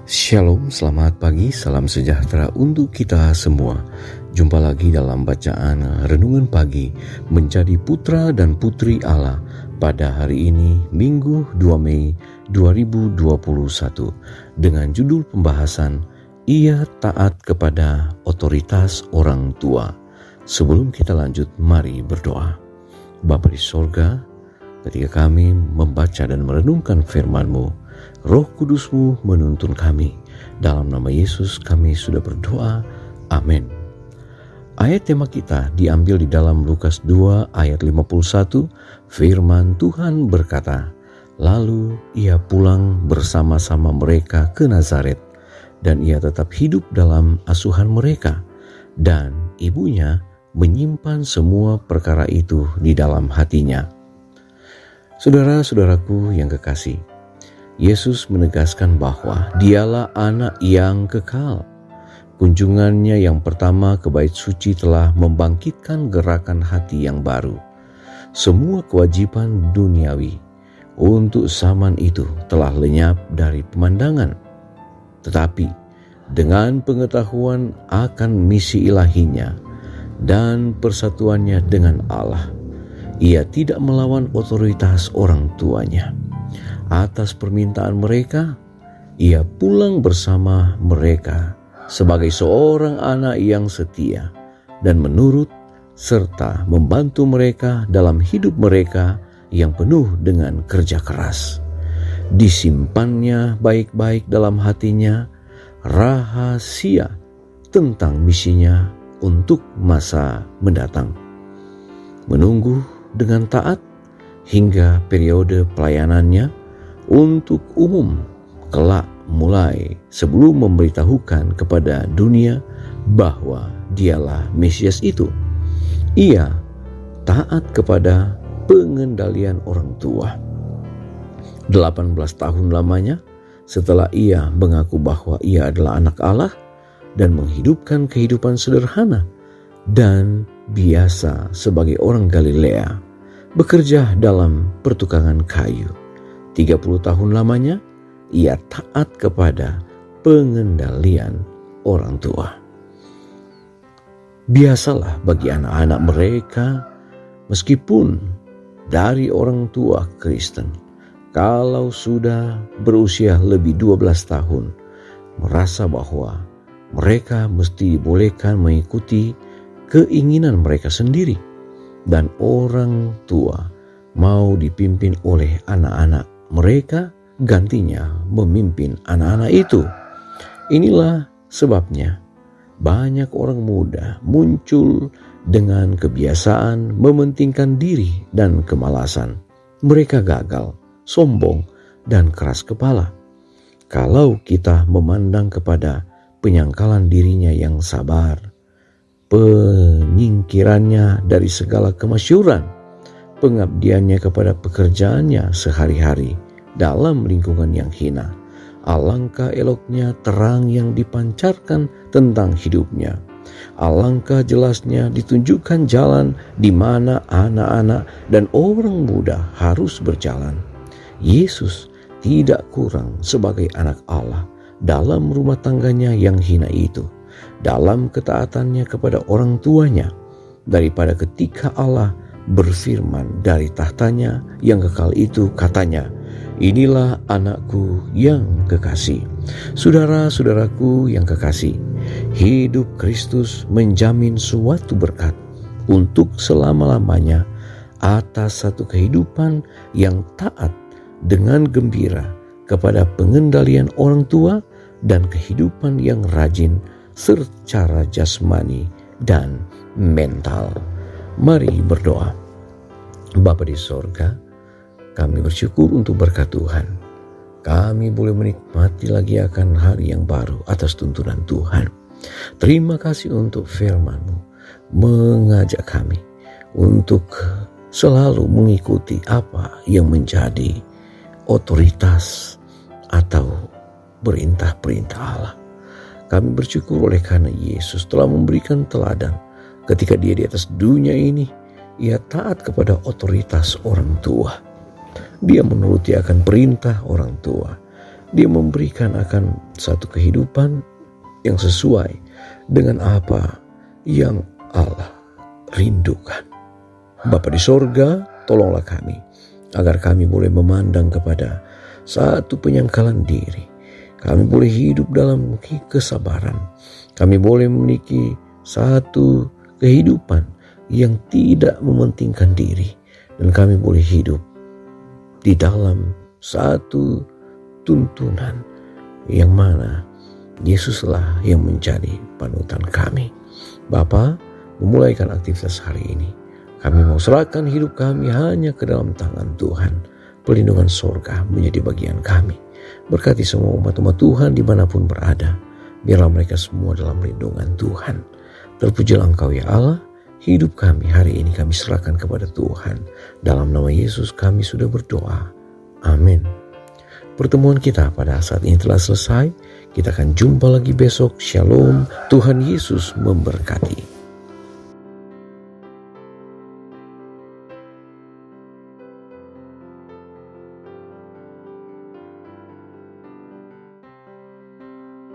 Shalom, selamat pagi, salam sejahtera untuk kita semua. Jumpa lagi dalam bacaan Renungan Pagi Menjadi Putra dan Putri Allah pada hari ini, Minggu 2 Mei 2021, dengan judul pembahasan Ia Taat Kepada Otoritas Orang Tua. Sebelum kita lanjut, mari berdoa. Bapa di sorga, ketika kami membaca dan merenungkan firman-Mu, Roh Kudus-Mu menuntun kami. Dalam nama Yesus kami sudah berdoa. Amin. Ayat tema kita diambil di dalam Lukas 2 ayat 51. Firman Tuhan berkata, "Lalu ia pulang bersama-sama mereka ke Nazaret, dan ia tetap hidup dalam asuhan mereka, dan ibunya menyimpan semua perkara itu di dalam hatinya." Saudara-saudaraku yang kekasih, Yesus menegaskan bahwa Dialah anak yang kekal. Kunjungannya yang pertama ke bait suci telah membangkitkan gerakan hati yang baru. Semua kewajiban duniawi untuk zaman itu telah lenyap dari pemandangan. Tetapi dengan pengetahuan akan misi ilahinya dan persatuannya dengan Allah, ia tidak melawan otoritas orang tuanya. Atas permintaan mereka, ia pulang bersama mereka sebagai seorang anak yang setia dan menurut serta membantu mereka dalam hidup mereka yang penuh dengan kerja keras. Disimpannya baik-baik dalam hatinya rahasia tentang misinya untuk masa mendatang. Menunggu dengan taat hingga periode pelayanannya untuk umum kelak mulai sebelum memberitahukan kepada dunia bahwa Dialah Mesias itu. Ia taat kepada pengendalian orang tua. 18 tahun lamanya setelah ia mengaku bahwa ia adalah anak Allah dan menghidupkan kehidupan sederhana dan biasa sebagai orang Galilea, bekerja dalam pertukangan kayu. 30 tahun lamanya, ia taat kepada pengendalian orang tua. Biasalah bagi anak-anak mereka, meskipun dari orang tua Kristen, kalau sudah berusia lebih 12 tahun, merasa bahwa mereka mesti dibolehkan mengikuti keinginan mereka sendiri, dan orang tua mau dipimpin oleh anak-anak mereka, gantinya memimpin anak-anak itu. Inilah sebabnya banyak orang muda muncul dengan kebiasaan mementingkan diri dan kemalasan. Mereka gagal, sombong, dan keras kepala. Kalau kita memandang kepada penyangkalan dirinya yang sabar, penyingkirannya dari segala kemasyhuran, pengabdiannya kepada pekerjaannya sehari-hari dalam lingkungan yang hina, alangkah eloknya terang yang dipancarkan tentang hidupnya. Alangkah jelasnya ditunjukkan jalan di mana anak-anak dan orang muda harus berjalan. Yesus tidak kurang sebagai anak Allah dalam rumah tangganya yang hina itu, dalam ketaatannya kepada orang tuanya, daripada ketika Allah berfirman dari tahtanya yang kekal itu, katanya, "Inilah anakku yang kekasih." Saudara-saudaraku yang kekasih, hidup Kristus menjamin suatu berkat untuk selama-lamanya atas satu kehidupan yang taat dengan gembira kepada pengendalian orang tua dan kehidupan yang rajin secara jasmani dan mental. Mari berdoa. Bapa di sorga, kami bersyukur untuk berkat Tuhan. Kami boleh menikmati lagi akan hari yang baru atas tuntunan Tuhan. Terima kasih untuk firman-Mu mengajak kami untuk selalu mengikuti apa yang menjadi otoritas atau perintah-perintah Allah. Kami bersyukur oleh karena Yesus telah memberikan teladan. Ketika dia di atas dunia ini, ia taat kepada otoritas orang tua. Dia menuruti akan perintah orang tua. Dia memberikan akan satu kehidupan yang sesuai dengan apa yang Allah rindukan. Bapa di sorga, tolonglah kami agar kami boleh memandang kepada satu penyangkalan diri. Kami boleh hidup dalam kesabaran. Kami boleh memiliki satu kehidupan yang tidak mementingkan diri. Dan kami boleh hidup di dalam satu tuntunan yang mana Yesuslah yang menjadi panutan kami. Bapa, memulaikan aktivitas hari ini, kami mau serahkan hidup kami hanya ke dalam tangan Tuhan. Perlindungan sorga menjadi bagian kami. Berkati semua umat-umat Tuhan dimanapun berada. Biarlah mereka semua dalam lindungan Tuhan. Terpujilah Engkau ya Allah. Hidup kami hari ini kami serahkan kepada Tuhan. Dalam nama Yesus kami sudah berdoa. Amin. Pertemuan kita pada saat ini telah selesai. Kita akan jumpa lagi besok. Shalom. Tuhan Yesus memberkati.